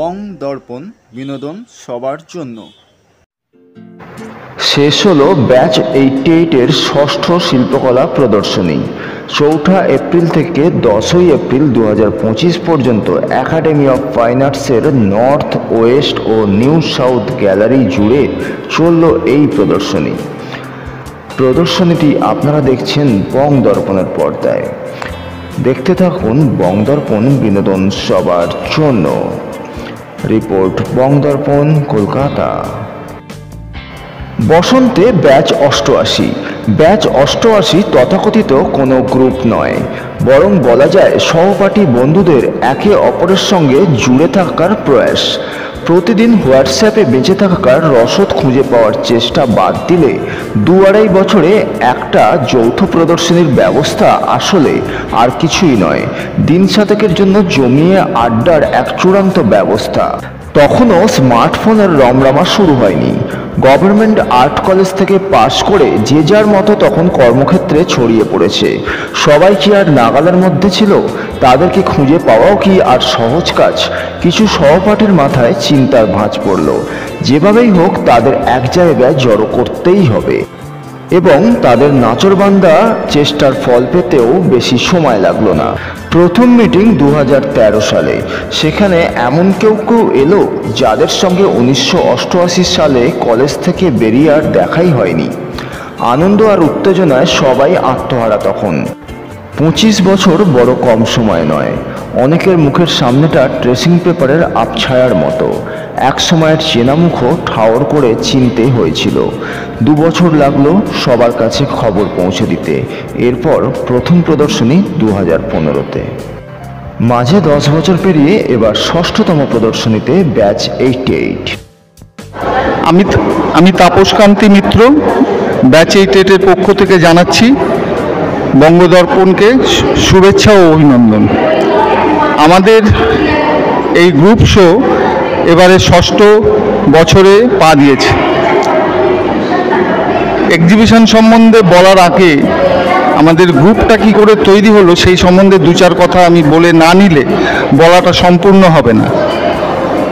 বং দর্পণ বিনোদন সবার জন্য। শেষ হলো ব্যাচ 88-এর ষষ্ঠ শিল্পকলা প্রদর্শনী। 4 এপ্রিল থেকে 10 এপ্রিল 2025 পর্যন্ত একাডেমি অফ ফাইন আর্টসের নর্থ, ওয়েস্ট ও নিউ সাউথ গ্যালারি জুড়ে চলল এই প্রদর্শনীটি আপনারা দেখছেন বং দর্পণের পর্দায়। দেখতে থাকুন বং দর্পণ বিনোদন সবার জন্য। রিপোর্ট বং দর্পণ, কলকাতা। বসন্তে ব্যাচ 88। ব্যাচ 88 তথাকথিত কোনো গ্রুপ নয়, বরং বলা যায় সহপাঠী বন্ধুদের একে অপরের সঙ্গে জুড়ে থাকার প্রয়াস। প্রতিদিন হোয়াটসঅ্যাপে বেঁচে থাকার রসদ খুঁজে পাওয়ার চেষ্টা বাদ দিলে 2-2.5 বছরে একটা যৌথ প্রদর্শনীর ব্যবস্থা আসলে আর কিছুই নয়, দিন সাতেকের জন্য জমিয়ে আড্ডার এক চূড়ান্ত ব্যবস্থা। তখনও স্মার্টফোনের রমরমা শুরু হয়নি। গভর্নমেন্ট আর্ট কলেজ থেকে পাশ করে যে যার মতো তখন কর্মক্ষেত্রে ছড়িয়ে পড়েছে। সবাই কি আর নাগালের মধ্যে ছিল? তাদেরকে খুঁজে পাওয়াও কি আর সহজ কাজ? কিছু সহপাঠীর মাথায় চিন্তার ভাঁজ পড়ল, যেভাবেই হোক তাদের এক জায়গায় জড়ো করতেই হবে। এবং তাদের নাচরবান্দা চেষ্টার ফল পেতেও বেশি সময় লাগলো না। প্রথম মিটিং 2013 সালে। সেখানে এমন কেউ এলো যাদের সঙ্গে 1988 সালে কলেজ থেকে বেরিয়ে আর দেখাই হয়নি। আনন্দ আর উত্তেজনায় সবাই আত্মহারা তখন। 25 বছর বড় কম সময় নয়। অনেকের মুখের সামনেটা ট্রেসিং পেপারের আবছায়ার মতো। এক সময়ের চেনা মুখও ঠাওর করে চিনতে হয়েছিল। 2 বছর লাগলো সবার কাছে খবর পৌঁছে দিতে। এরপর প্রথম প্রদর্শনী 2015-তে। মাঝে 10 বছর পেরিয়ে এবার ষষ্ঠতম প্রদর্শনীতে ব্যাচ 88। আমি তাপসকান্তি মিত্র ব্যাচ 88-এর পক্ষ থেকে জানাচ্ছি বঙ্গদর্পণকে শুভেচ্ছা ও অভিনন্দন। আমাদের এই গ্রুপ শো এবারে ষষ্ঠ বছরে পা দিয়েছে। এক্সিবিশন সম্বন্ধে বলার আগে আমাদের গ্রুপটা কি করে তৈরি হলো সেই সম্বন্ধে 2-4 কথা আমি বলে না নিলে বলাটা সম্পূর্ণ হবে না।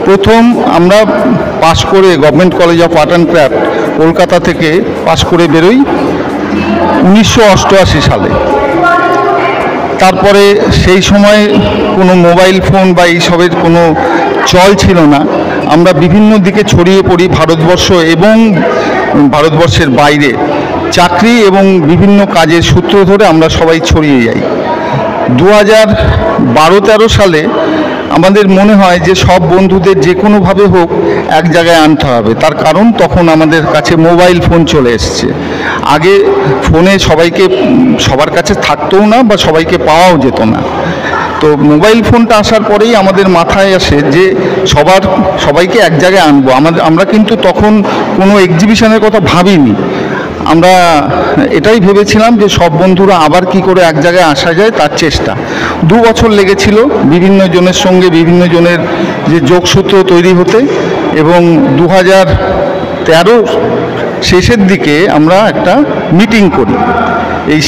প্রথম আমরা পাশ করে government college of art and craft Kolkata থেকে পাশ করে বেরোই 1988 সালে। তারপরে সেই সময় কোনো মোবাইল ফোন বা এইসবের কোনো চল ছিল না। আমরা বিভিন্ন দিকে ছড়িয়ে পড়ি ভারতবর্ষ এবং ভারতবর্ষের বাইরে। চাকরি এবং বিভিন্ন কাজের সূত্র ধরে আমরা সবাই ছড়িয়ে যাই। 2012-13 সালে আমাদের মনে হয় যে সব বন্ধুদের যে কোনোভাবে হোক এক জায়গায় আনতে হবে। তার কারণ তখন আমাদের কাছে মোবাইল ফোন চলে এসছে। আগে ফোনে সবার কাছে থাকতোও না বা সবাইকে পাওয়াও যেত না। তো মোবাইল ফোনটা আসার পরেই আমাদের মাথায় আসে যে সবাইকে এক জায়গায় আনবো। আমরা কিন্তু তখন কোনো এক্সিবিশনের কথা ভাবিনি। আমরা এটাই ভেবেছিলাম যে সব বন্ধুরা আবার কি করে এক জায়গায় আসা যায় তার চেষ্টা। 2 বছর লেগেছিল বিভিন্ন জনের সঙ্গে বিভিন্ন জনের যে যোগসূত্র তৈরি হতে, এবং 2013 শেষের দিকে আমরা একটা মিটিং করি।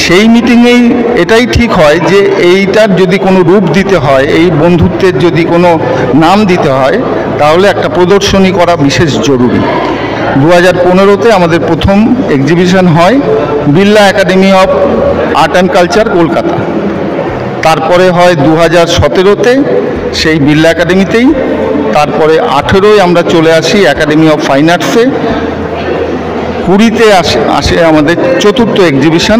সেই মিটিংয়েই এটাই ঠিক হয় যে এইটার যদি কোনো রূপ দিতে হয়, এই বন্ধুত্বের যদি কোনো নাম দিতে হয়, তাহলে একটা প্রদর্শনী করা বিশেষ জরুরি। 2015-তে আমাদের প্রথম এক্সিবিশন হয় Birla academy of art and culture Kolkata. তারপরে হয় 2017-তে সেই বিড়লা একাডেমিতেই। তারপরে 2018-য় আমরা চলে আসি একাডেমি অফ ফাইন আর্টসে। 2020-তে আসে আমাদের চতুর্থ এক্সিবিশন।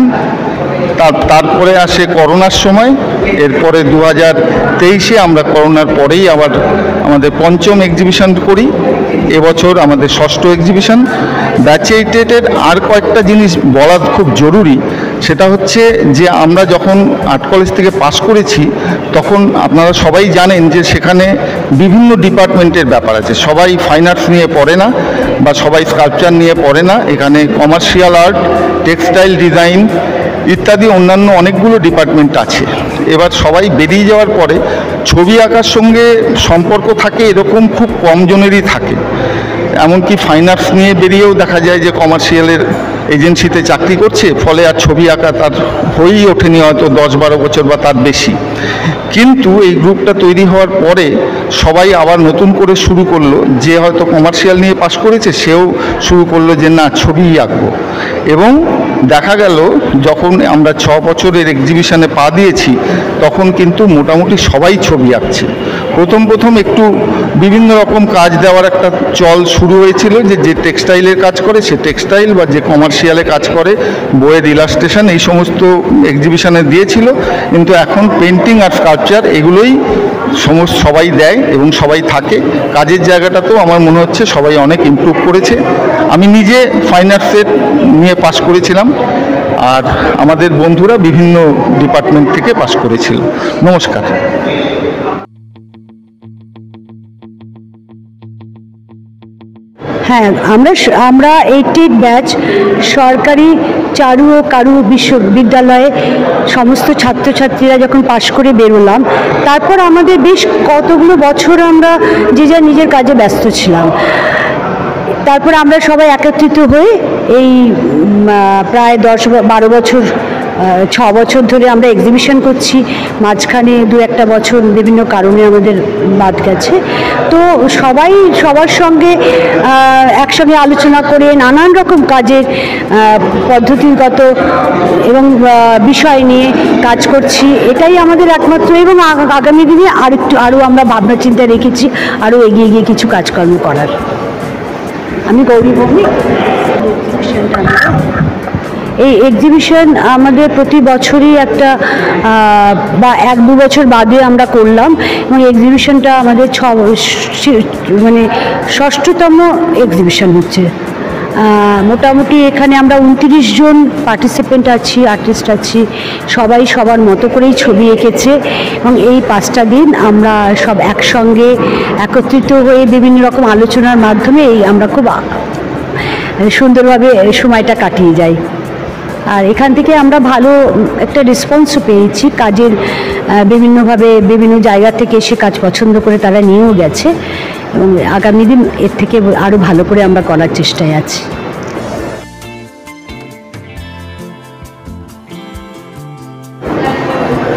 তারপরে আসে করোনার সময়। এরপরে 2023-এ আমরা করোনার পরেই আবার আমাদের পঞ্চম এক্সিবিশন করি। এবছর আমাদের ষষ্ঠ এক্সিবিশন। ব্যাচ 88-এর আর কয়েকটা জিনিস বলা খুব জরুরি। সেটা হচ্ছে যে আমরা যখন আর্ট কলেজ থেকে পাশ করেছি তখন আপনারা সবাই জানেন যে সেখানে বিভিন্ন ডিপার্টমেন্টের ব্যাপার আছে। সবাই ফাইন আর্টস নিয়ে পড়ে না বা সবাই স্কাল্পচার নিয়ে পড়ে না। এখানে কমার্শিয়াল আর্ট, টেক্সটাইল ডিজাইন ইত্যাদি অন্যান্য অনেকগুলো ডিপার্টমেন্ট আছে। এবার সবাই বেরিয়ে যাওয়ার পরে ছবি আঁকার সঙ্গে সম্পর্ক থাকে এরকম খুব কম জনেরই থাকে। এমনকি ফাইন আর্টস নিয়ে বেরিয়েও দেখা যায় যে কমার্শিয়ালের এজেন্সিতে চাকরি করছে, ফলে আর ছবি আঁকা তার হয়েই ওঠেনি হয়তো 10-12 বছর বা তার বেশি। কিন্তু এই গ্রুপটা তৈরি হওয়ার পরে সবাই আবার নতুন করে শুরু করলো, যে হয়তো কমার্শিয়াল নিয়ে পাশ করেছে সেও শুরু করলো যে না ছবিই আঁকবো। এবং দেখা গেল যখন আমরা 6 বছরের এক্সিবিশনে পা দিয়েছি তখন কিন্তু মোটামুটি সবাই ছবি আঁকছে। প্রথম একটু বিভিন্ন রকম কাজ দেওয়ার একটা চল শুরু হয়েছিল, যে টেক্সটাইলের কাজ করে সে টেক্সটাইল, বা যে কমার্শিয়ালে কাজ করে বইয়ের ইলাস্ট্রেশন, এই সমস্ত এক্সিবিশনে দিয়েছিল। কিন্তু এখন পেন্টিং আর স্কাল্পচার এগুলোই সবাই দেয় এবং সবাই থাকে। কাজের জায়গাটাতেও আমার মনে হচ্ছে সবাই অনেক ইমপ্রুভ করেছে। আমি নিজে ফাইন আর্টসের নিয়ে পাশ করেছিলাম, আর আমাদের বন্ধুরা বিভিন্ন ডিপার্টমেন্ট থেকে পাশ করেছিল। নমস্কার। হ্যাঁ, আমরা 88 ব্যাচ সরকারি চারু ও কারু বিশ্ববিদ্যালয়ে সমস্ত ছাত্রছাত্রীরা যখন পাশ করে বেরোলাম, তারপর আমাদের বেশ কতগুলো বছর আমরা যে যার নিজের কাজে ব্যস্ত ছিলাম। তারপর আমরা সবাই একত্রিত হয়ে এই প্রায় 10-12 বছর 6 বছর ধরে আমরা এক্সিবিশন করছি। মাঝখানে 2-1 বছর বিভিন্ন কারণে আমাদের বাদ গেছে। তো সবাই সবার সঙ্গে একসঙ্গে আলোচনা করে নানান রকম কাজের পদ্ধতিগত এবং বিষয় নিয়ে কাজ করছি। এটাই আমাদের একমাত্র, এবং আগামী দিনে আরও আমরা ভাবনা চিন্তা রেখেছি আরও এগিয়ে গিয়ে কিছু কাজকর্ম করার। আমি গৌরী ভৌমিক। এই এক্সিবিশন আমাদের প্রতি বছরই একটা বা 1-2 বছর বাদে আমরা করলাম, এবং এক্সিবিশনটা আমাদের মানে 6ষ্ঠতম এক্সিবিশন হচ্ছে। মোটামুটি এখানে আমরা 29 জন পার্টিসিপেন্ট আছি, আর্টিস্ট আছি। সবাই সবার মতো করেই ছবি এঁকেছে, এবং এই 5টা দিন আমরা সব একসঙ্গে একত্রিত হয়ে বিভিন্ন রকম আলোচনার মাধ্যমে আমরা খুব সুন্দরভাবে সময়টা কাটিয়ে যাই। আর এখান থেকে আমরা ভালো একটা রেসপন্সও পেয়েছি। কাজের বিভিন্নভাবে বিভিন্ন জায়গা থেকে এসে কাজ পছন্দ করে তারা নিয়েও গেছে, এবং আগামী দিন এর থেকে আরও ভালো করে আমরা করার চেষ্টায় আছি।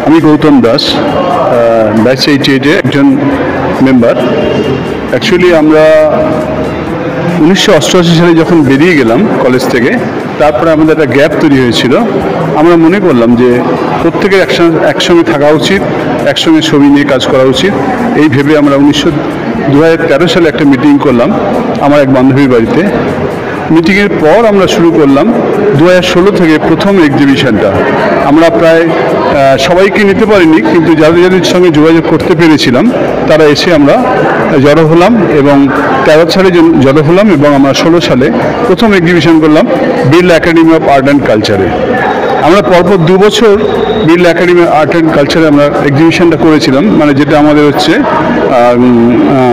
আমি গৌতম দাস, ব্যাচ 88-এ একজন মেম্বার। অ্যাকচুয়ালি আমরা 1988 সালে যখন বেরিয়ে গেলাম কলেজ থেকে, তারপরে আমাদের একটা গ্যাপ তৈরি হয়েছিল। আমরা মনে করলাম যে প্রত্যেকের একসঙ্গে থাকা উচিত, একসঙ্গে ছবি নিয়ে কাজ করা উচিত। এই ভেবে আমরা 2013 সালে একটা মিটিং করলাম আমার এক বান্ধবীর বাড়িতে। মিটিংয়ের পর আমরা শুরু করলাম 2016 থেকে প্রথম এক্সিবিশনটা। আমরা প্রায় সবাইকে নিতে পারিনি, কিন্তু যাদের যাদের সঙ্গে যোগাযোগ করতে পেরেছিলাম তারা এসে আমরা জড়ো হলাম, এবং 13 সালে জড়ো হলাম, এবং আমরা 16 সালে প্রথম এক্সিবিশন করলাম Birla academy of art and কালচারে। আমরা পরপর 2 বছর বিড়লা একাডেমি আর্ট অ্যান্ড কালচারে আমরা এক্সিবিশনটা করেছিলাম, মানে যেটা আমাদের হচ্ছে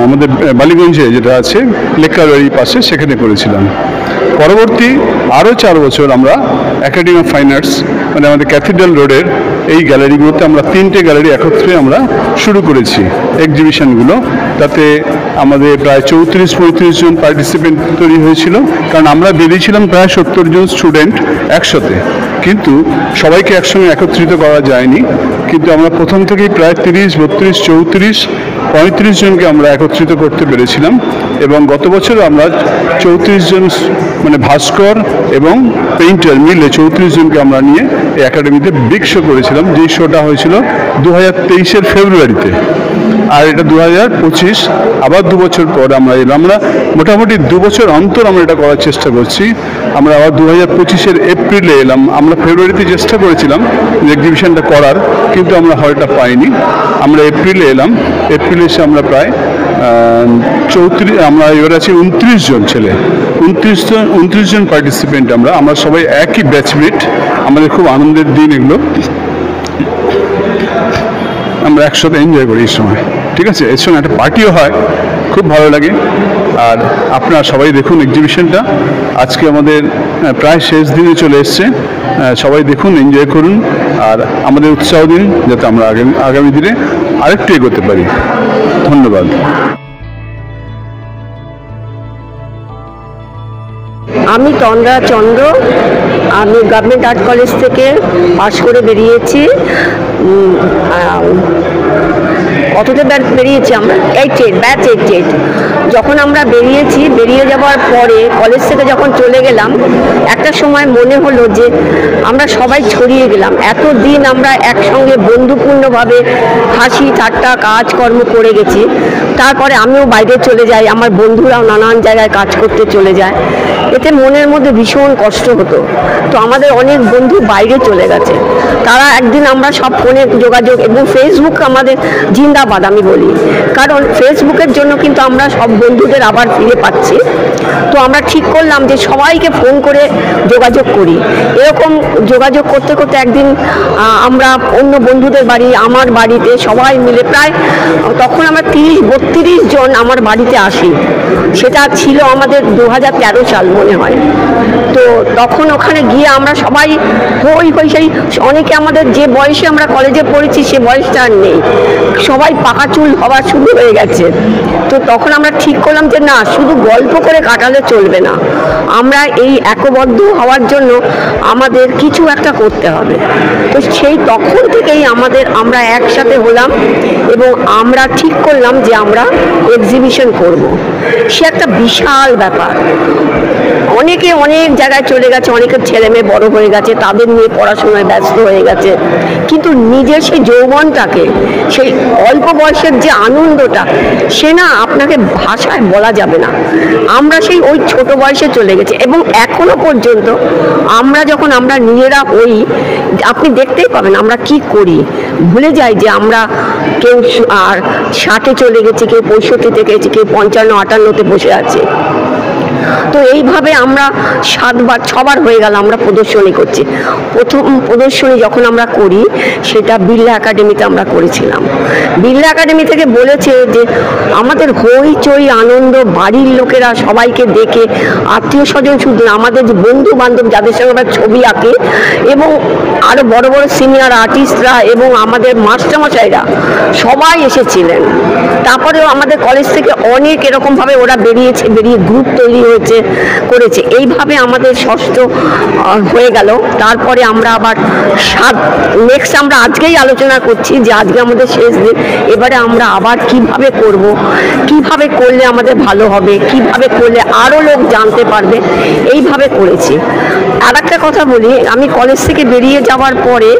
আমাদের বালিগঞ্জে যেটা আছে লেকারবাড়ির পাশে, সেখানে করেছিলাম। পরবর্তী আরও 4 বছর আমরা একাডেমি অফ ফাইন আর্টস, মানে আমাদের ক্যাথিড্রাল রোডের এই গ্যালারিগুলোতে আমরা 3টে গ্যালারি একত্রে আমরা শুরু করেছি এক্সিবিশনগুলো। তাতে আমাদের প্রায় 34-35 জন পার্টিসিপেন্ট তৈরি হয়েছিল, কারণ আমরা বেরিয়েছিলাম প্রায় 70 জন স্টুডেন্ট একসাথে, কিন্তু সবাইকে একসঙ্গে একত্রিত করা যায়নি। কিন্তু আমরা প্রথম থেকেই প্রায় 30, 32, 34, 35 জনকে আমরা একত্রিত করতে পেরেছিলাম, এবং গত বছর আমরা 34 জন মানে ভাস্কর এবং পেইন্টার মিলে 34 জনকে আমরা নিয়ে এই একাডেমিতে বিগ শো করেছিলাম, যেই শোটা হয়েছিল 2023-এর ফেব্রুয়ারিতে। আর এটা 2025, আবার 2 বছর পর আমরা এলাম। আমরা মোটামুটি 2 বছর অন্তর আমরা এটা করার চেষ্টা করছি। আমরা আবার 2025-এর এপ্রিলে এলাম। আমরা ফেব্রুয়ারিতে চেষ্টা করেছিলাম এক্সিবিশনটা করার, কিন্তু আমরা হলটা পাইনি। আমরা এপ্রিলে এলাম। এপ্রিলে এসে আমরা প্রায় 34, আমরা এবার আছি 29 জন ছেলে, 29 জন পার্টিসিপেন্ট। আমরা সবাই একই ব্যাচমেট। আমাদের খুব আনন্দের দিন এগুলো, আমরা একসাথে এনজয় করি এই সময়। ঠিক আছে, এর সঙ্গে একটা পার্টিও হয়, খুব ভালো লাগে। আর আপনারা সবাই দেখুন এক্সিবিশনটা। আজকে আমাদের প্রায় শেষ দিনে চলে এসছে। সবাই দেখুন, এনজয় করুন, আর আমাদের উৎসাহ দিন যাতে আমরা আগামী দিনে আরেকটু এগোতে পারি। ধন্যবাদ। আমি তন্দ্রা চন্দ্র, আমি গভর্নমেন্ট আর্ট কলেজ থেকে পাশ করে বেরিয়েছি। কততে বেরিয়েছি আমরা? 88, ব্যাচ 88। যখন আমরা বেরিয়েছি, বেরিয়ে যাওয়ার পরে কলেজ থেকে যখন চলে গেলাম, একটা সময় মনে হলো যে আমরা সবাই ছড়িয়ে গেলাম। এতদিন আমরা একসঙ্গে বন্ধুপূর্ণভাবে হাসি ঠাট্টা কাজকর্ম করে গেছি, তারপরে আমিও বাইরে চলে যাই, আমার বন্ধুরাও নানান জায়গায় কাজ করতে চলে যায়। এতে মনের মধ্যে ভীষণ কষ্ট হতো। তো আমাদের অনেক বন্ধু বাইরে চলে গেছে, তারা একদিন আমরা সব ফোনে যোগাযোগ, এবং ফেসবুক আমাদের জিন্দাবাদ আমি বলি, কারণ ফেসবুকের জন্য কিন্তু আমরা সব বন্ধুদের আবার ফিরে পাচ্ছি। তো আমরা ঠিক করলাম যে সবাইকে ফোন করে যোগাযোগ করি। এরকম যোগাযোগ করতে করতে একদিন আমরা অন্য বন্ধুদের বাড়ি, আমার বাড়িতে সবাই মিলে প্রায় তখন আমরা 30-32 জন আমার বাড়িতে আসি। সেটা ছিল আমাদের 2013 সাল মনে হয়। তো তখন ওখানে গিয়ে আমরা সবাই হই সেই অনেকে আমাদের যে বয়সে আমরা কলেজে পড়েছি সে বয়সটা আর নেই, সবাই পাকা চুল হওয়া শুরু হয়ে গেছে। তো তখন আমরা ঠিক করলাম যে না, শুধু গল্প করে কাটালে চলবে না, আমরা এই একবদ্ধ হওয়ার জন্য আমাদের কিছু একটা করতে হবে। তো সেই তখন থেকেই আমরা একসাথে হলাম এবং আমরা ঠিক করলাম যে আমরা এক্সিবিশন করব। সে একটা বিশাল ব্যাপার। অনেকে অনেক জায়গায় চলে গেছে, অনেকের ছেলে মেয়ে বড় হয়ে গেছে, তাদের নিয়ে পড়াশোনায় ব্যস্ত হয়ে গেছে, কিন্তু নিজের সেই যৌবনটাকে, সেই অল্প বয়সের যে আনন্দটা, সে না আপনাকে ভাষায় বলা যাবে না। আমরা সেই ওই ছোট বয়সে চলে গেছি এবং এখনো পর্যন্ত আমরা যখন আমরা নিজেরা হই, আপনি দেখতেই পাবেন আমরা কি করি, ভুলে যাই যে আমরা কেউ আর 60-এ চলে গেছি, কেউ 65-তে গেছি, কেউ 55-58-তে বসে আছে। তো এইভাবে আমরা 7-6বার হয়ে গেল আমরা প্রদর্শনী করছি। প্রথম প্রদর্শনী যখন আমরা করি সেটা বিড়লা একাডেমিতে আমরা করেছিলাম। বিড়লা একাডেমি থেকে বলেছে যে আমাদের হইচই আনন্দ, বাড়ির লোকেরা সবাইকে দেখে, আত্মীয় স্বজন শুধু আমাদের যে বন্ধু বান্ধব যাদের সঙ্গে আমরা ছবি আঁকি, এবং আরও বড় বড় সিনিয়র আর্টিস্টরা এবং আমাদের মাস্টারমশাইরা সবাই এসেছিলেন। তারপরেও আমাদের কলেজ থেকে অনেক এরকমভাবে ওরা বেরিয়ে গ্রুপ তৈরি করেছে। এইভাবে আমাদের 6ষ্ঠ হয়ে গেল। তারপরে আমরা আবার নেক্সট আমরা আজকেই আলোচনা করছি যে আজকে আমাদের শেষ দিন, এবারে আমরা আবার কিভাবে করব, কিভাবে করলে আমাদের ভালো হবে, কিভাবে করলে আরও লোক জানতে পারবে, এইভাবে করেছি। আর একটা কথা বলি, আমি কলেজ থেকে বেরিয়ে যাওয়ার পরে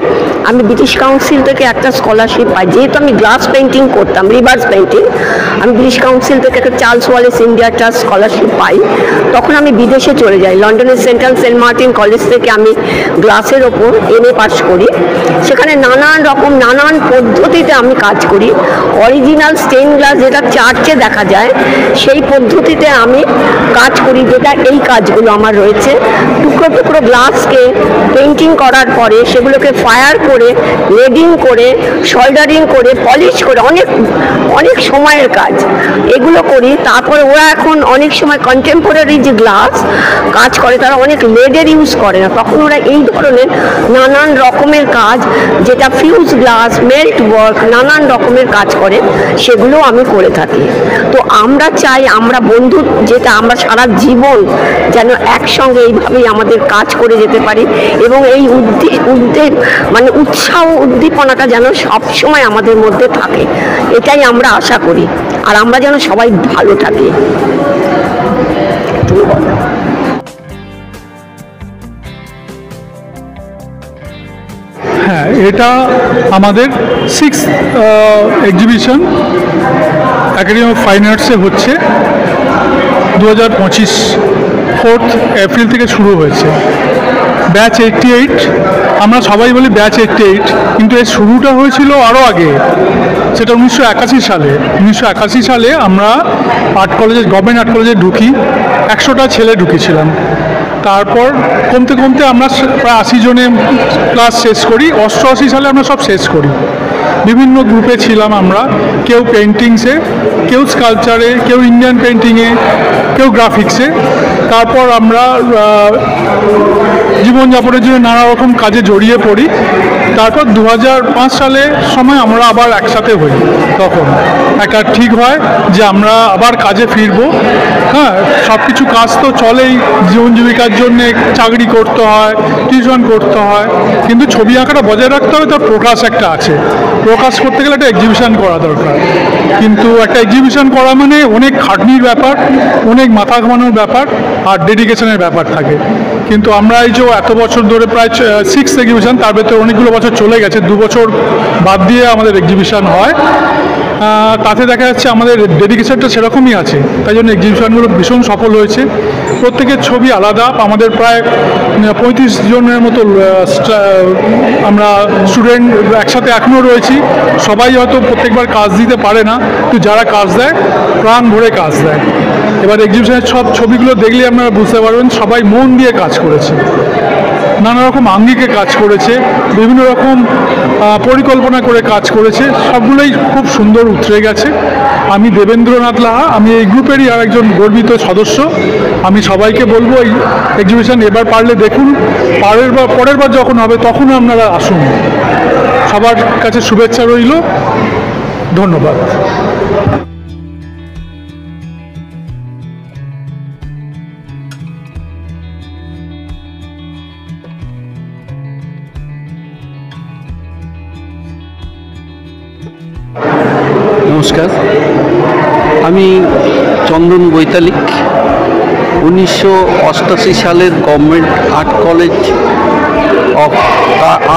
আমি ব্রিটিশ কাউন্সিল থেকে একটা স্কলারশিপ পাই। যেহেতু আমি গ্লাস পেন্টিং করতাম, রিভার্স পেন্টিং, আমি ব্রিটিশ কাউন্সিল থেকে একটা Charles Wallace India trust scholarship পাই। তখন আমি বিদেশে চলে যাই, লন্ডনের সেন্ট্রাল সেন্ট মার্টিন কলেজ থেকে আমি গ্লাসের ওপর MA পাস করি। সেখানে নানান পদ্ধতিতে আমি কাজ করি। অরিজিনাল স্টেইন গ্লাস যেটা চার্চে দেখা যায় সেই পদ্ধতিতে আমি কাজ করি, যেটা এই কাজগুলো আমার রয়েছে। টুকরো টুকরো গ্লাসকে পেন্টিং করার পরে সেগুলোকে ফায়ার করে, লেডিং করে, সোল্ডারিং করে, পলিশ করে, অনেক সময়ের কাজ এগুলো করি। তারপরে ওরা এখন অনেক সময় কন্টেম্পোরারি যে গ্লাস কাজ করে তারা অনেক লেডের ইউজ করে না, তখন ওরা এই ধরনের নানান রকমের কাজ, যেটা ফিউজ গ্লাস, মেল্ট ওয়ার্ক, নানান রকমের কাজ করে, সেগুলো আমি করে থাকি। তো আমরা চাই আমরা বন্ধু, যেটা আমরা সারা জীবন যেন একসঙ্গে এইভাবেই আমাদের কাজ করে যেতে পারি, এবং এই মানে উৎসাহ উদ্দীপনাটা যেন সবসময় আমাদের মধ্যে থাকে, এটাই আমরা আশা করি। আর আমরা যেন সবাই ভালো থাকি। হ্যাঁ, এটা আমাদের 6th exhibition academy of fine আর্টসে হচ্ছে। 2025 4th এপ্রিল থেকে শুরু হয়েছে। ব্যাচ 88, আমরা সবাই বলি ব্যাচ 88, কিন্তু এর শুরুটা হয়েছিল আরও আগে, সেটা 1981 সালে। 1981 সালে আমরা গভর্নমেন্ট আর্ট কলেজে ঢুকি, 100টা ছেলে ঢুকেছিলাম। তারপর কমতে কমতে আমরা প্রায় 80 জনে ক্লাস শেষ করি। 88 সালে আমরা সব শেষ করি। বিভিন্ন গ্রুপে ছিলাম আমরা, কেউ পেন্টিংসে, কেউ স্কাল্পচারে, কেউ ইন্ডিয়ান পেন্টিংয়ে, কেউ গ্রাফিক্সে। তারপর আমরা জীবনযাপনের জন্য নানা রকম কাজে জড়িয়ে পড়ি। তারপর 2005 সালের সময় আমরা আবার একসাথে হই। তখন একটা ঠিক হয় যে আমরা আবার কাজে ফিরবো। হ্যাঁ, সব কিছু কাজ তো চলেই, জীবন জীবিকার জন্যে চাকরি করতে হয়, টিউশন করতে হয়, কিন্তু ছবি আঁকাটা বজায় রাখতে হবে। তার প্রকাশ একটা আছে, প্রকাশ করতে গেলে একটা এক্সিবিশন করা দরকার। কিন্তু একটা এক্সিবিশন করা মানে অনেক খাটনির ব্যাপার, অনেক মাথা ঘামানোর ব্যাপার, আর ডেডিকেশনের ব্যাপার থাকে। কিন্তু আমরা এই যে এত বছর ধরে প্রায় 6 এক্সিবিশন, তার ভেতরে অনেকগুলো বছর চলে গেছে, 2 বছর বাদ দিয়ে আমাদের এক্সিবিশন হয়। তাতে দেখা যাচ্ছে আমাদের ডেডিকেশনটা সেরকমই আছে, তাই জন্য এক্সিবিশনগুলো ভীষণ সফল হয়েছে। প্রত্যেকের ছবি আলাদা। আমাদের প্রায় 35 জনের মতো আমরা স্টুডেন্ট একসাথে এখনও রয়েছি। সবাই হয়তো প্রত্যেকবার কাজ দিতে পারে না, কিন্তু যারা কাজ দেয় প্রাণ ভরে কাজ দেয়। এবার এক্সিবিশনের সব ছবিগুলো দেখলে আপনারা বুঝতে পারবেন সবাই মন দিয়ে কাজ করেছে, নানা রকম আঙ্গিকে কাজ করেছে, বিভিন্ন রকম পরিকল্পনা করে কাজ করেছে, সবগুলোই খুব সুন্দর উতরে গেছে। আমি দেবেন্দ্রনাথ লাহা, আমি এই গ্রুপেরই আর একজন গর্বিত সদস্য। আমি সবাইকে বলবো এই এক্সিবিশন এবার পারলে দেখুন, পরের বার যখন হবে তখন আপনারা আসুন। সবার কাছে শুভেচ্ছা রইল, ধন্যবাদ। নমস্কার, আমি চন্দন বৈতালিক, 1988 সালের government art college of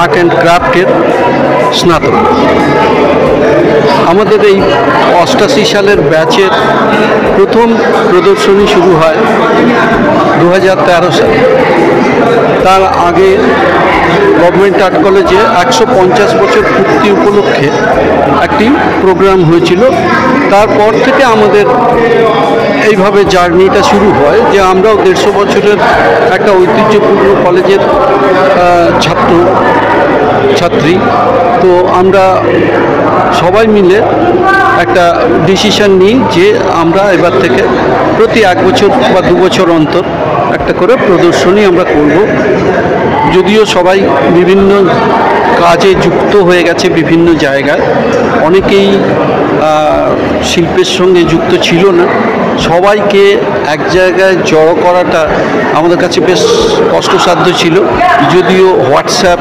art and ক্রাফটের স্নাতক। আমাদের এই 88 সালের ব্যাচের প্রথম প্রদর্শনী শুরু হয় 2013 সালে। তার আগে গভর্নমেন্ট আর্ট কলেজে 150 বছর পূর্তি উপলক্ষে একটি প্রোগ্রাম হয়েছিল। তারপর থেকে আমাদের এইভাবে জার্নিটা শুরু হয় যে আমরাও 150 বছরের একটা ঐতিহ্যপূর্ণ কলেজের ছাত্রী। তো আমরা সবাই মিলে একটা ডিসিশন নিই যে আমরা এবার থেকে প্রতি 1 বছর বা 2 বছর অন্তর একটা করে প্রদর্শনী আমরা করব। যদিও সবাই বিভিন্ন কাজে যুক্ত হয়ে গেছে বিভিন্ন জায়গায়, অনেকেই শিল্পের সঙ্গে যুক্ত ছিল না, সবাইকে এক জায়গায় জড়ো করাটা আমাদের কাছে বেশ কষ্টসাধ্য ছিল। যদিও হোয়াটসঅ্যাপ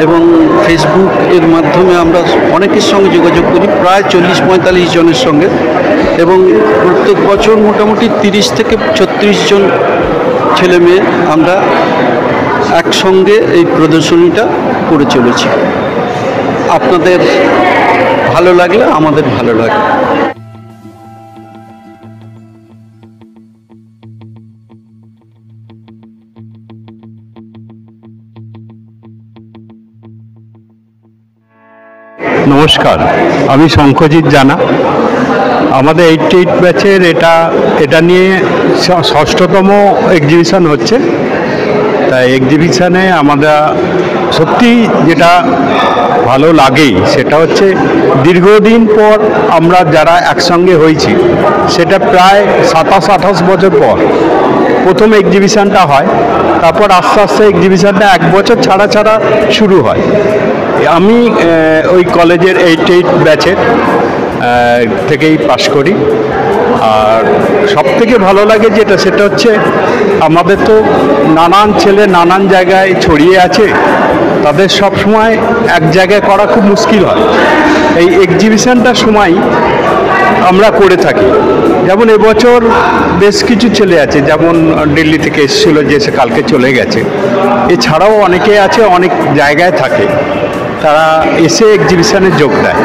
এবং ফেসবুক এর মাধ্যমে আমরা অনেকের সঙ্গে যোগাযোগ করি, প্রায় 40-45 জনের সঙ্গে, এবং প্রত্যেক বছর মোটামুটি 30 থেকে 36 জন ছেলে মেয়ে আমরা একসঙ্গে এই প্রদর্শনীটা করে চলেছি। আপনাদের ভালো লাগলে আমাদের ভালো লাগে। নমস্কার, আমি শঙ্খজিৎ জানা। আমাদের 88 ব্যাচের এটা নিয়ে 6ষ্ঠতম এক্সিবিশন হচ্ছে। তাই এক্সিবিশনে আমরা সত্যি যেটা ভালো লাগেই সেটা হচ্ছে দীর্ঘদিন পর আমরা যারা একসঙ্গে হয়েছি, সেটা প্রায় 27-28 বছর পর প্রথম এক্সিবিশনটা হয়। তারপর আস্তে আস্তে এক্সিবিশনটা 1 বছর ছাড়া ছাড়া শুরু হয়। আমি ওই কলেজের 88 ব্যাচের থেকেই পাশ করি। আর সবথেকে ভালো লাগে সেটা হচ্ছে আমাদের তো নানান ছেলে নানান জায়গায় ছড়িয়ে আছে, তাদের সব সময় এক জায়গায় করা খুব মুশকিল হয়। এই এক্সিবিশনটার সময় আমরা করে থাকি। যেমন এবছর বেশ কিছু ছেলে আছে, যেমন দিল্লি থেকে এসেছিলো, যে সে কালকে চলে গেছে। এছাড়াও অনেকে আছে অনেক জায়গায় থাকে, তারা এসে এক্সিবিশনে যোগ দেয়।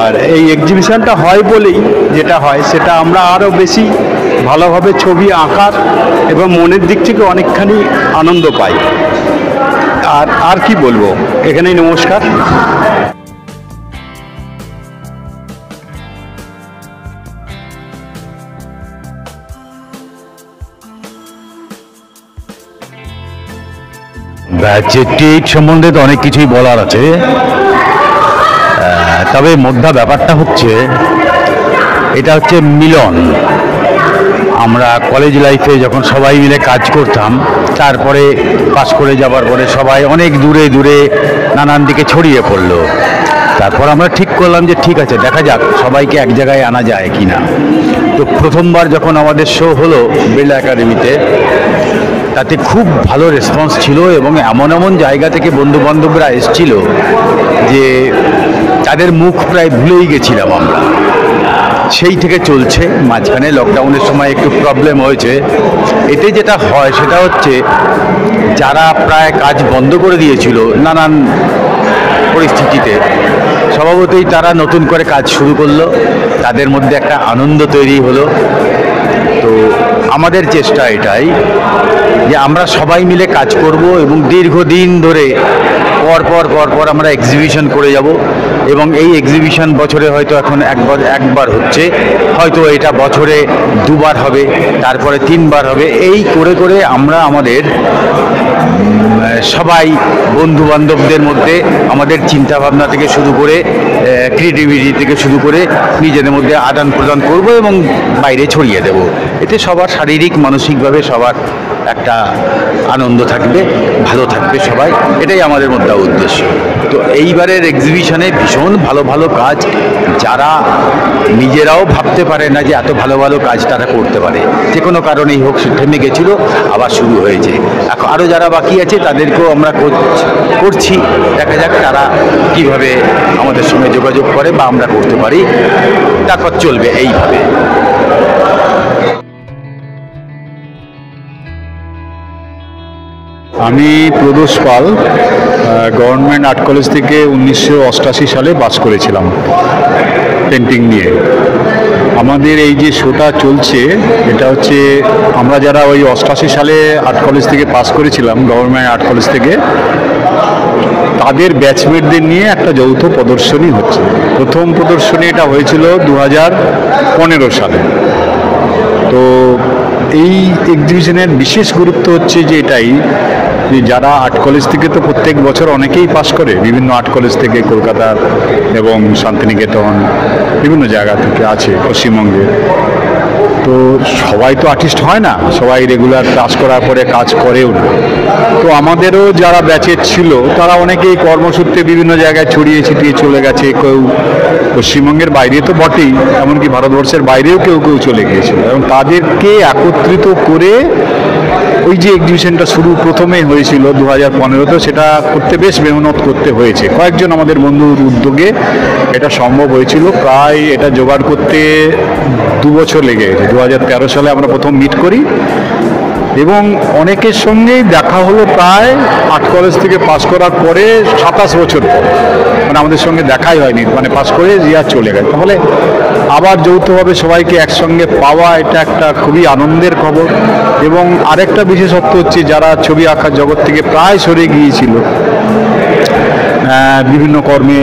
আর এই এক্সিবিশনটা হয় বলেই যেটা হয় সেটা আমরা আরও বেশি ভালোভাবে ছবি আঁকার এবং মনের দিক থেকে অনেকখানি আনন্দ পাই। আর কি বলবো, এখানেই নমস্কার। ব্যাচ 88 সম্বন্ধে তো অনেক কিছুই বলার আছে, তবে মোদ্দা ব্যাপারটা হচ্ছে এটা হচ্ছে মিলন। আমরা কলেজ লাইফে যখন সবাই মিলে কাজ করতাম, তারপরে পাশ করে যাবার পরে সবাই অনেক দূরে দূরে নানান দিকে ছড়িয়ে পড়লো। তারপর আমরা ঠিক করলাম যে ঠিক আছে, দেখা যাক সবাইকে এক জায়গায় আনা যায় কি না। তো প্রথমবার যখন আমাদের শো হলো বিড়লা একাডেমিতে, তাতে খুব ভালো রেসপন্স ছিল এবং এমন এমন জায়গা থেকে বন্ধুবান্ধবরা এসেছিল যে তাদের মুখ প্রায় ভুলেই গেছিলাম আমরা। সেই থেকে চলছে। মাঝখানে লকডাউনের সময় একটু প্রবলেম হয়েছে। এতে যেটা হয় সেটা হচ্ছে, যারা প্রায় কাজ বন্ধ করে দিয়েছিল নানান পরিস্থিতিতে, স্বভাবতই তারা নতুন করে কাজ শুরু করলো, তাদের মধ্যে একটা আনন্দ তৈরি হলো। তো আমাদের চেষ্টা এটাই যে আমরা সবাই মিলে কাজ করব এবং দীর্ঘদিন ধরে পর আমরা এক্সিবিশন করে যাব। এবং এই এক্সিবিশন বছরে হয়তো এখন একবার হচ্ছে, হয়তো এটা বছরে দুবার হবে, তারপরে 3বার হবে। এই করে করে আমরা আমাদের সবাই বন্ধু বান্ধবদের মধ্যে আমাদের চিন্তাভাবনা থেকে শুরু করে ক্রিয়েটিভিটি থেকে শুরু করে নিজেদের মধ্যে আদান প্রদান করব এবং বাইরে ছড়িয়ে দেব। এতে সবার শারীরিক মানসিকভাবে সবার একটা আনন্দ থাকবে, ভালো থাকবে সবাই, এটাই আমাদের মধ্যে উদ্দেশ্য। তো এইবারের এক্সিবিশনে ভীষণ ভালো ভালো কাজ, যারা নিজেরাও ভাবতে পারে না যে এত ভালো ভালো কাজ তারা করতে পারে। যে কোনো কারণেই হোক থেমে গেছিলো, আবার শুরু হয়েছে। এখন আরও যারা বাকি আছে তাদেরকেও আমরা করছি, দেখা যাক তারা কীভাবে আমাদের সঙ্গে যোগাযোগ করে বা আমরা করতে পারি, তারপর চলবে এইভাবে। আমি প্রদোষ পাল, গভর্নমেন্ট আর্ট কলেজ থেকে 1988 সালে পাস করেছিলাম পেন্টিং নিয়ে। আমাদের এই যে শোটা চলছে, এটা হচ্ছে আমরা যারা ওই 88 সালে আর্ট কলেজ থেকে পাস করেছিলাম, গভর্নমেন্ট আর্ট কলেজ থেকে, তাদের ব্যাচমেটদের নিয়ে একটা যৌথ প্রদর্শনী হচ্ছে। প্রথম প্রদর্শনী এটা হয়েছিল 2015 সালে। তো এই এক্সিবিশনের বিশেষ গুরুত্ব হচ্ছে যে এটাই যে যারা আর্ট কলেজ থেকে তো প্রত্যেক বছর অনেকেই পাস করে, বিভিন্ন আর্ট কলেজ থেকে, কলকাতার এবং শান্তিনিকেতন বিভিন্ন জায়গা থেকে আছে পশ্চিমবঙ্গে। তো সবাই তো আর্টিস্ট হয় না, সবাই রেগুলার ক্লাস করার পরে কাজ করেও না। তো আমাদেরও যারা ব্যাচের ছিল তারা অনেকেই কর্মসূত্রে বিভিন্ন জায়গায় ছড়িয়ে ছিটিয়ে চলে গেছে। কেউ পশ্চিমবঙ্গের বাইরে তো বটেই, এমনকি ভারতবর্ষের বাইরেও কেউ কেউ চলে গিয়েছিল। এবং তাদেরকে একত্রিত করে ওই যে এক্সিবিশনটা শুরু প্রথমে হয়েছিল 2015-তে, সেটা করতে বেশ মেহনত করতে হয়েছে। কয়েকজন আমাদের বন্ধুর উদ্যোগে এটা সম্ভব হয়েছিল। প্রায় এটা জোগাড় করতে 2 বছর লেগে গেছে। 2013 সালে আমরা প্রথম মিট করি এবং অনেকের সঙ্গেই দেখা হলো প্রায় আর্ট কলেজ থেকে পাস করার পরে 27 বছর পর। মানে আমাদের সঙ্গে দেখাই হয়নি, মানে পাস করে জিয়া চলে গেছে। তাহলে আবার যৌথভাবে সবাইকে একসঙ্গে পাওয়া, এটা একটা খুবই আনন্দের খবর। এবং আরেকটা বিশেষত্ব হচ্ছে, যারা ছবি আঁকার জগৎ থেকে প্রায় সরে গিয়েছিল বিভিন্ন কর্মে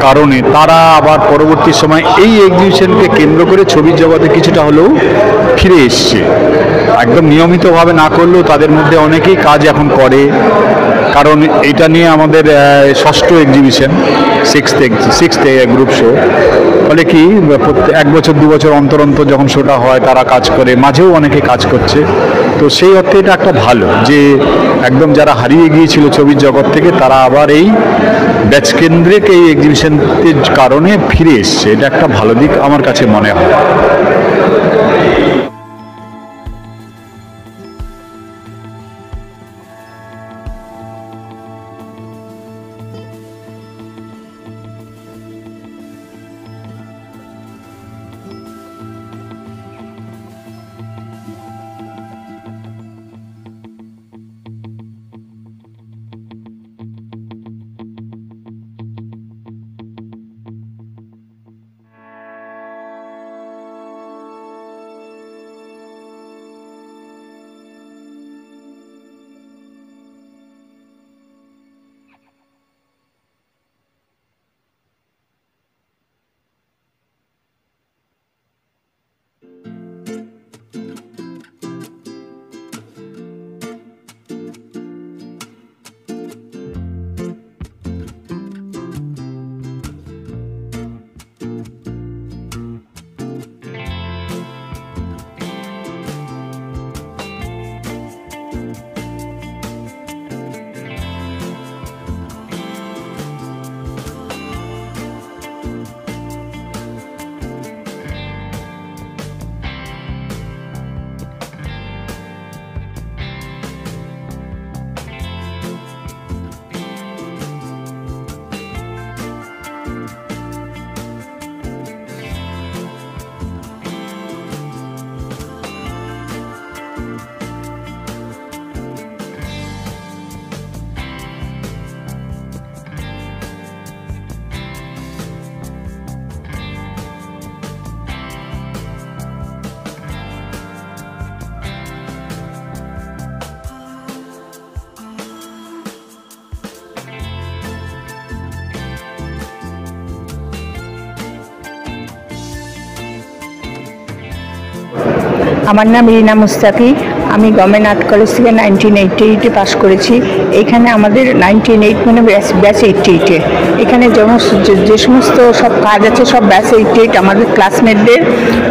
কারণে, তারা আবার পরবর্তী সময় এই এক্সিবিশনকে কেন্দ্র করে ছবির জগতে কিছুটা হলেও ফিরে এসছে। একদম নিয়মিতভাবে না করলেও তাদের মধ্যে অনেকেই কাজ এখন করে, কারণ এটা নিয়ে আমাদের 6ষ্ঠ এক্সিবিশন, 6th গ্রুপ শো। ফলে কি 1 বছর 2 বছর অন্তর অন্তর যখন শোটা হয় তারা কাজ করে, মাঝেও অনেকে কাজ করছে। তো সেই অর্থে এটা একটা ভালো যে একদম যারা হারিয়ে গিয়েছিল ছবির জগৎ থেকে, তারা আবার এই ব্যাচ কেন্দ্রিক এই এক্সিবিশনের কারণে ফিরে এসছে। এটা একটা ভালো দিক আমার কাছে মনে হয়। আমার নাম রিনা মুস্তাকি। আমি গভর্নমেন্ট আর্ট কলেজ থেকে 1988-এ পাস করেছি। এখানে আমাদের 1988 মানে ব্যাচ 88-এ এখানে যে সমস্ত সব কাজ আছে সব ব্যাচ 88 আমাদের ক্লাসমেটদের,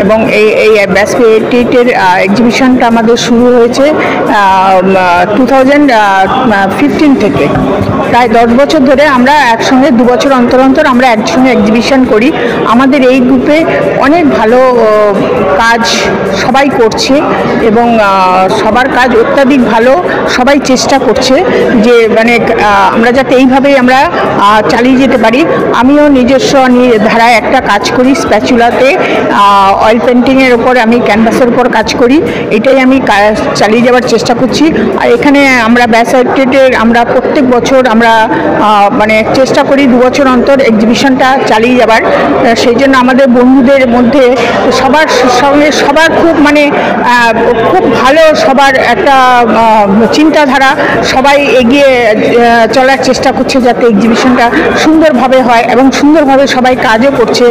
এবং এই ব্যাচ 88-এর এক্সিবিশনটা আমাদের শুরু হয়েছে 2015 থেকে। প্রায় 10 বছর ধরে আমরা একসঙ্গে 2 বছর অন্তর অন্তর আমরা একসঙ্গে এক্সিবিশন করি। আমাদের এই গ্রুপে অনেক ভালো কাজ সবাই করছে এবং সবার কাজ অত্যাধিক ভালো। সবাই চেষ্টা করছে যে মানে আমরা যাতে এইভাবেই আমরা চালিয়ে যেতে পারি। আমিও নিজস্ব ধারায় একটা কাজ করি স্প্যাচুলাতে, অয়েল পেন্টিংয়ের ওপর, আমি ক্যানভাসের উপর কাজ করি। এটাই আমি চালিয়ে যাওয়ার চেষ্টা করছি। আর এখানে আমরা ব্যাসাইটের আমরা প্রত্যেক বছর আমরা মানে চেষ্টা করি 2 বছর অন্তর এক্সিবিশনটা চালিয়ে যাবার। সেই জন্য আমাদের বন্ধুদের মধ্যে সবার সঙ্গে সবার খুব মানে খুব ভালো, সবার একটা চিন্তাধারা, সবাই এগিয়ে চলার চেষ্টা করছে যাতে এক্সিবিশনটা সুন্দরভাবে হয় এবং সুন্দরভাবে সবাই কাজও করছে।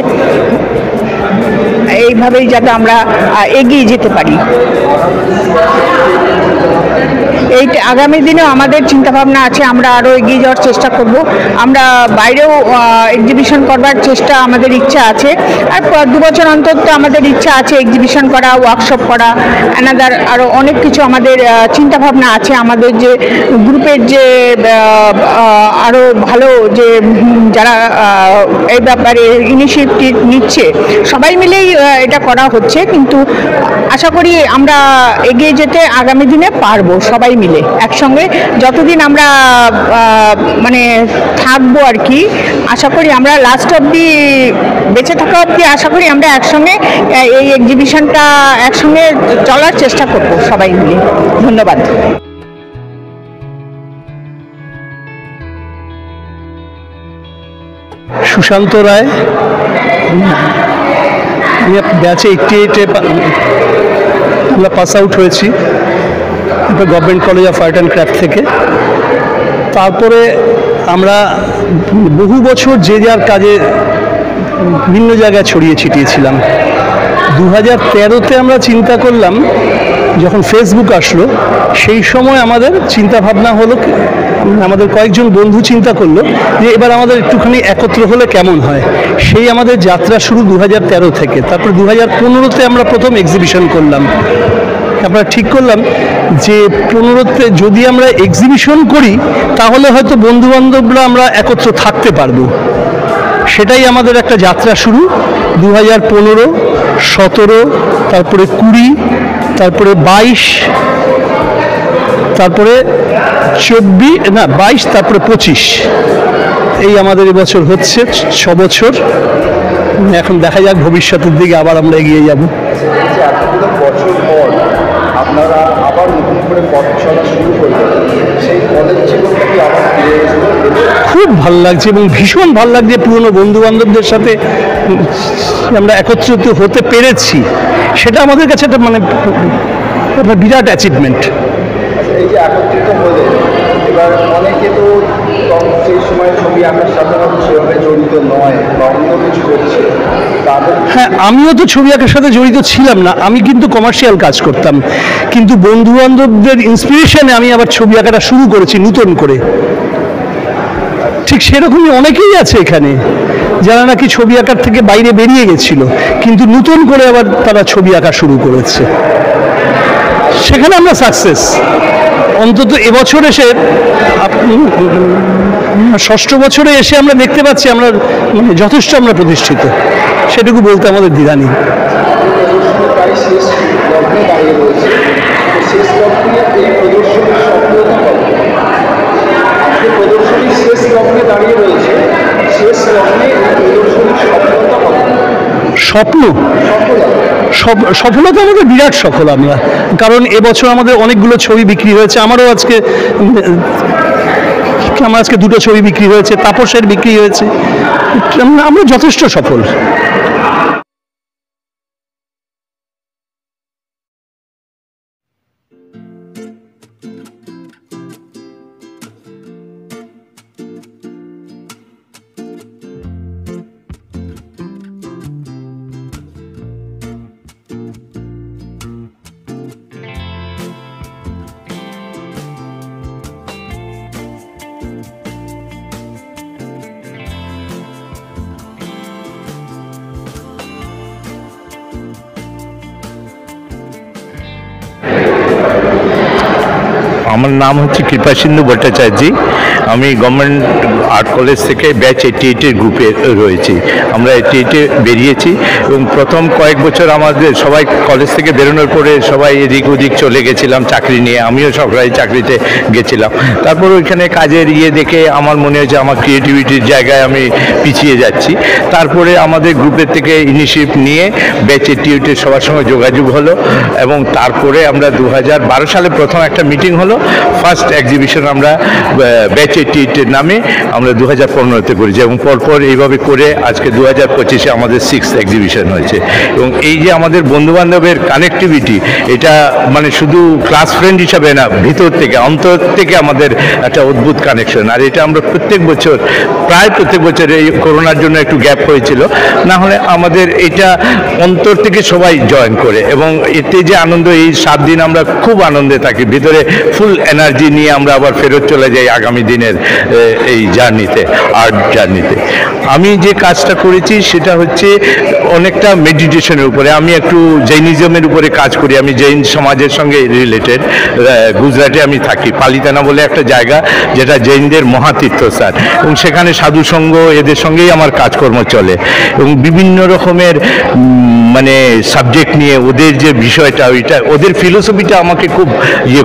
এইভাবেই যাতে আমরা এগিয়ে যেতে পারি। এইটা আগামী দিনেও আমাদের চিন্তাভাবনা আছে, আমরা আরও এগিয়ে যাওয়ার চেষ্টা করব। আমরা বাইরেও এক্সিবিশন করবার চেষ্টা, আমাদের ইচ্ছা আছে। আর 2 বছর অন্তর তো আমাদের ইচ্ছা আছে এক্সিবিশন করা, ওয়ার্কশপ করা, অ্যানাদার আরও অনেক কিছু আমাদের চিন্তাভাবনা আছে। আমাদের যে গ্রুপের যে আরও ভালো যে যারা এই ব্যাপারে ইনিশিয়েটিভ নিচ্ছে সবাই মিলেই এটা করা হচ্ছে, কিন্তু আশা করি আমরা এগিয়ে যেতে আগামী দিনে পারবো সবাই মিলে একসঙ্গে। যতদিন আমরা মানে থাকবো আর কি, আশা করি আমরা লাস্ট অবধি বেঁচে থাকা অবধি আশা করি আমরা একসঙ্গে এই এক্সিবিশনটা একসঙ্গে চলার চেষ্টা করব সবাই মিলে। ধন্যবাদ। সুশান্ত রায়, ব্যাচে 88-এ আমরা পাস আউট হয়েছি government college of art and craft থেকে। তারপরে আমরা বহু বছর যে যার কাজে বিভিন্ন জায়গায় ছড়িয়ে ছিটিয়েছিলাম। 2013-তে আমরা চিন্তা করলাম, যখন ফেসবুক আসলো, সেই সময় আমাদের চিন্তা ভাবনা হলো, আমাদের কয়েকজন বন্ধু চিন্তা করলো যে এবার আমাদের একটুখানি একত্র হলে কেমন হয়। সেই আমাদের যাত্রা শুরু 2013 থেকে। তারপর 2015-তে আমরা প্রথম এক্সিবিশন করলাম। আমরা ঠিক করলাম যে 15-তে যদি আমরা এক্সিবিশন করি তাহলে হয়তো বন্ধুবান্ধবরা আমরা একত্র থাকতে পারবো। সেটাই আমাদের একটা যাত্রা শুরু। 2015, 17, তারপরে 20, তারপরে 22, তারপরে 22, তারপরে 25। এই আমাদের এবছর হচ্ছে 6 বছর। এখন দেখা যাক ভবিষ্যতের দিকে আবার আমরা এগিয়ে যাব। বছর পর আপনারা আবার নতুন করে পথ চলা শুরু করবেন, সেই কলেজ জীবনটা কি আবার ফিরে এসেছে? খুব ভালো লাগছে এবং ভীষণ ভালো লাগছে পুরনো বন্ধু বান্ধবদের সাথে আমরা একত্রিত হতে পেরেছি। সেটা আমাদের কাছে একটা মানে বিরাট অ্যাচিভমেন্ট। এই যে একত্রিত হলে এবার অনেকে তো সেই সময় ছবি আঁকার সাথে সেভাবে জড়িত নয় বা অন্য কিছু করছে, হ্যাঁ, আমিও তো ছবি আঁকার সাথে জড়িত ছিলাম না, আমি কিন্তু কমার্শিয়াল কাজ করতাম। কিন্তু বন্ধু বান্ধবদের ইন্সপিরেশনে আমি আবার ছবি আঁকাটা শুরু করেছি নতুন করে। ঠিক সেরকমই অনেকেই আছে এখানে যারা নাকি ছবি আঁকার থেকে বাইরে বেরিয়ে গেছিল, কিন্তু নতুন করে আবার তারা ছবি আঁকা শুরু করেছে। সেখানে আমরা সাকসেস। অন্তত এবছর এসে 6ষ্ঠ বছরে এসে আমরা দেখতে পাচ্ছি আমরা মানে যথেষ্ট আমরা প্রতিষ্ঠিত, সেটুকু বলতে আমাদের দ্বিধা নেই। স্বপ্ন সফলতা আমাদের বিরাট সফল আমরা, কারণ এবছর আমাদের অনেকগুলো ছবি বিক্রি হয়েছে। আমার আজকে 2টো ছবি বিক্রি হয়েছে, তাপসের বিক্রি হয়েছে। আমরা যথেষ্ট সফল। আমার নাম হচ্ছে কৃপাসিন্ধু ভট্টাচার্য। আমি গভর্নমেন্ট আর্ট কলেজ থেকে ব্যাচ 88-এর গ্রুপে রয়েছি। আমরা 88-এ বেরিয়েছি এবং প্রথম কয়েক বছর আমাদের সবাই কলেজ থেকে বেরোনোর পরে সবাই এদিক ওদিক চলে গেছিলাম চাকরি নিয়ে, আমিও সরকারি চাকরিতে গেছিলাম। তারপর ওইখানে কাজের দেখে আমার মনে হয়েছে আমার ক্রিয়েটিভিটির জায়গায় আমি পিছিয়ে যাচ্ছি। তারপরে আমাদের গ্রুপের থেকে ইনিশিয়েটিভ নিয়ে ব্যাচ 88-এর সবার সঙ্গে যোগাযোগ হলো এবং তারপরে আমরা 2012 সালে প্রথম একটা মিটিং হলো, ফার্স্ট এক্সিবিশন আমরা ব্যাচ 88-এর নামে আমরা 2015-তে করেছি এবং পরপর এইভাবে করে আজকে 2025-এ আমাদের 6th এক্সিবিশন হয়েছে। এবং এই যে আমাদের বন্ধুবান্ধবের কানেক্টিভিটি, এটা মানে শুধু ক্লাস ফ্রেন্ড হিসাবে না, ভিতর থেকে অন্তর থেকে আমাদের একটা অদ্ভুত কানেকশন। আর এটা আমরা প্রত্যেক বছর, প্রায় প্রত্যেক বছর, এই করোনার জন্য একটু গ্যাপ হয়েছিল, না হলে আমাদের এটা অন্তর থেকে সবাই জয়েন করে এবং এতে যে আনন্দ, এই 7 দিন আমরা খুব আনন্দে থাকি, ভিতরে ফুল এনার্জি নিয়ে আমরা আবার ফেরত চলে যাই আগামী দিনের এই জার্নিতে, আর্ট জার্নিতে। আমি যে কাজটা করেছি সেটা হচ্ছে অনেকটা মেডিটেশনের উপরে। আমি একটু জৈনিজমের উপরে কাজ করি, আমি জৈন সমাজের সঙ্গে রিলেটেড। গুজরাটে আমি থাকি, পালিতানা বলে একটা জায়গা যেটা জৈনদের মহাতীর্থস্থান, এবং সেখানে সাধুসঙ্গ এদের সঙ্গেই আমার কাজকর্ম চলে এবং বিভিন্ন রকমের মানে সাবজেক্ট নিয়ে ওদের যে বিষয়টা, ওইটা ওদের ফিলোসফিটা আমাকে খুব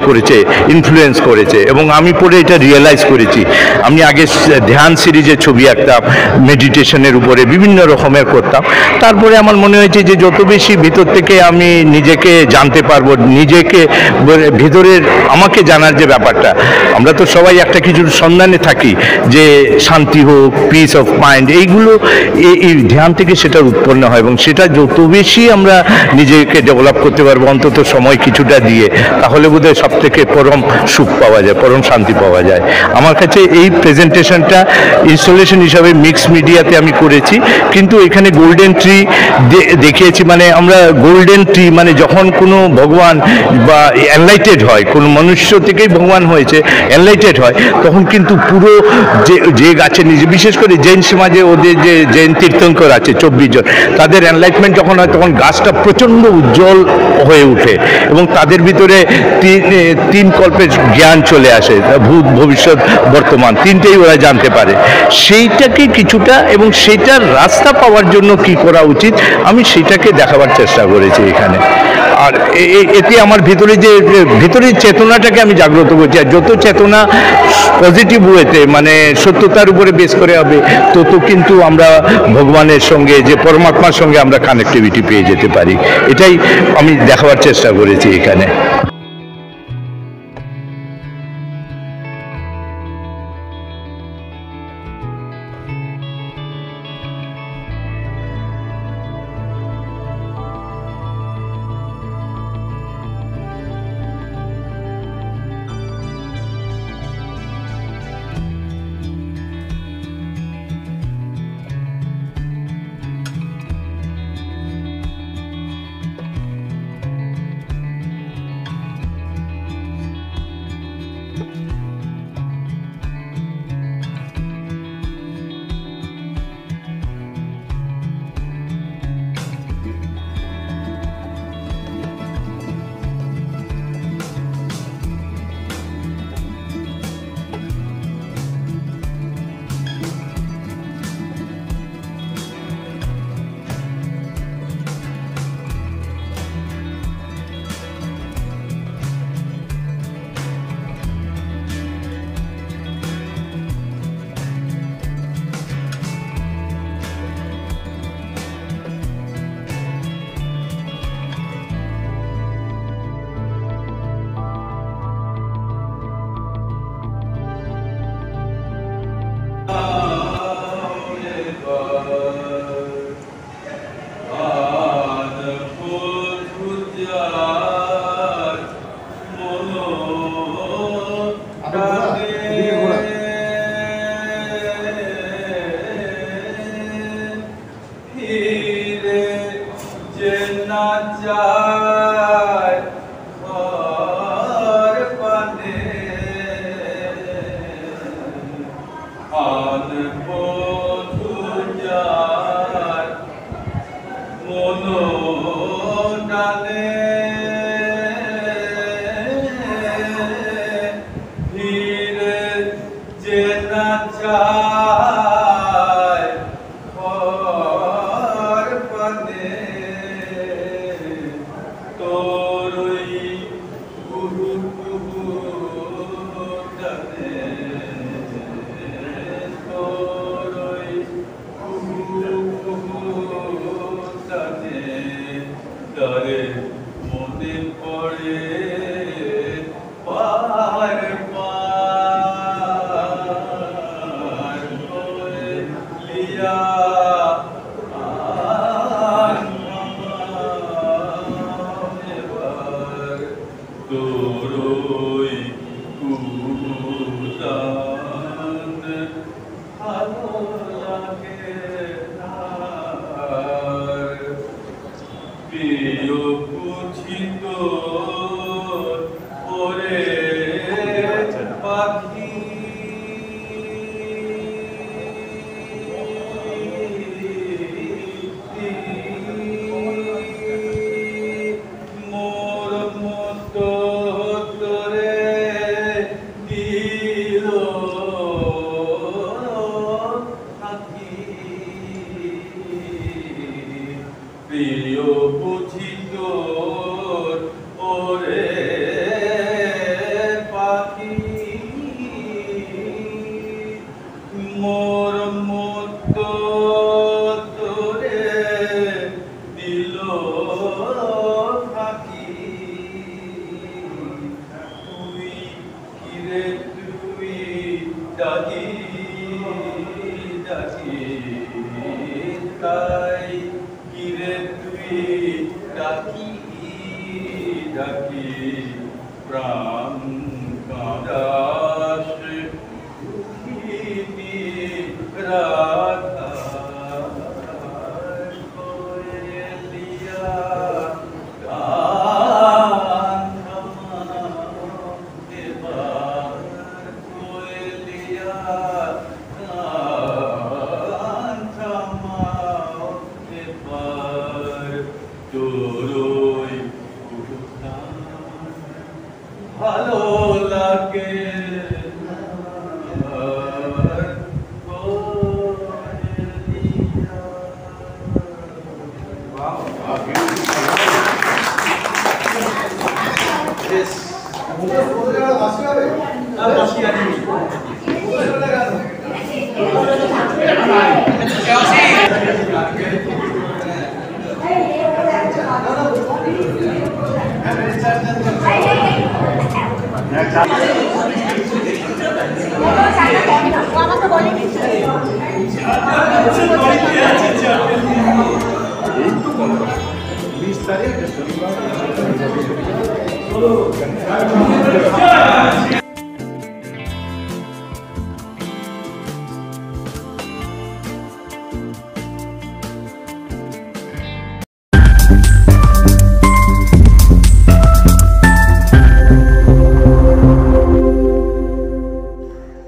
করেছে, ইনফ্লুয়েন্স করেছে এবং আমি পরে এটা রিয়েলাইজ করেছি। আমি আগে ধ্যান সিরিজের ছবি আঁকতাম, মেডিটেশনের উপরে বিভিন্ন রকমের করতাম। তারপরে আমার মনে হয়েছে যে যত বেশি ভিতর থেকে আমি নিজেকে জানতে পারবো, নিজেকে ভিতরের আমাকে জানার যে ব্যাপারটা, আমরা তো সবাই একটা কিছুর সন্ধানে থাকি, যে শান্তি হোক, পিস অফ মাইন্ড, এইগুলো এই ধ্যান থেকে সেটা উৎপন্ন হয় এবং সেটা যত বেশি আমরা নিজেকে ডেভেলপ করতে পারবো অন্তত সময় কিছুটা দিয়ে, তাহলে বোধহয় সব থেকে পরম সুখ পাওয়া যায়, পরম শান্তি পাওয়া যায়। আমার কাছে এই প্রেজেন্টেশনটা ইনস্টলেশন হিসাবে মিক্স মিডিয়াতে আমি করেছি, কিন্তু এখানে গোল্ডেন ট্রি দেখিয়েছি। মানে আমরা গোল্ডেন ট্রি মানে যখন কোনো ভগবান বা এনলাইটেড হয়, কোনো মনুষ্য থেকেই ভগবান হয়েছে, এনলাইটেড হয়, তখন কিন্তু পুরো যে গাছের নিচে, বিশেষ করে জৈন সমাজে ওদের যে জৈন তীর্থঙ্কর আছে 24 জন, তাদের এনলাইটমেন্ট যখন হয় তখন গাছটা প্রচণ্ড উজ্জ্বল হয়ে ওঠে এবং তাদের ভিতরে তিন কল্পের জ্ঞান চলে আসে, ভূত, ভবিষ্যৎ, বর্তমান, তিনটেই ওরা জানতে পারে। সেইটাকে কিছুটা এবং সেইটার রাস্তা পাওয়ার জন্য কি করা উচিত, আমি সেটাকে দেখাবার চেষ্টা করেছি এখানে। আর এতে আমার ভিতরের চেতনাটাকে আমি জাগ্রত করছি। আর যত চেতনা পজিটিভ ওয়েতে, মানে সত্যতার উপরে বেস করে হবে, তত কিন্তু আমরা ভগবানের সঙ্গে, যে পরমাত্মার সঙ্গে আমরা কানেক্টিভিটি পেয়ে যেতে পারি। এটাই আমি দেখাবার চেষ্টা করেছি এখানে।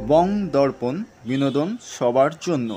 বং দর্পণ, বিনোদন সবার জন্য।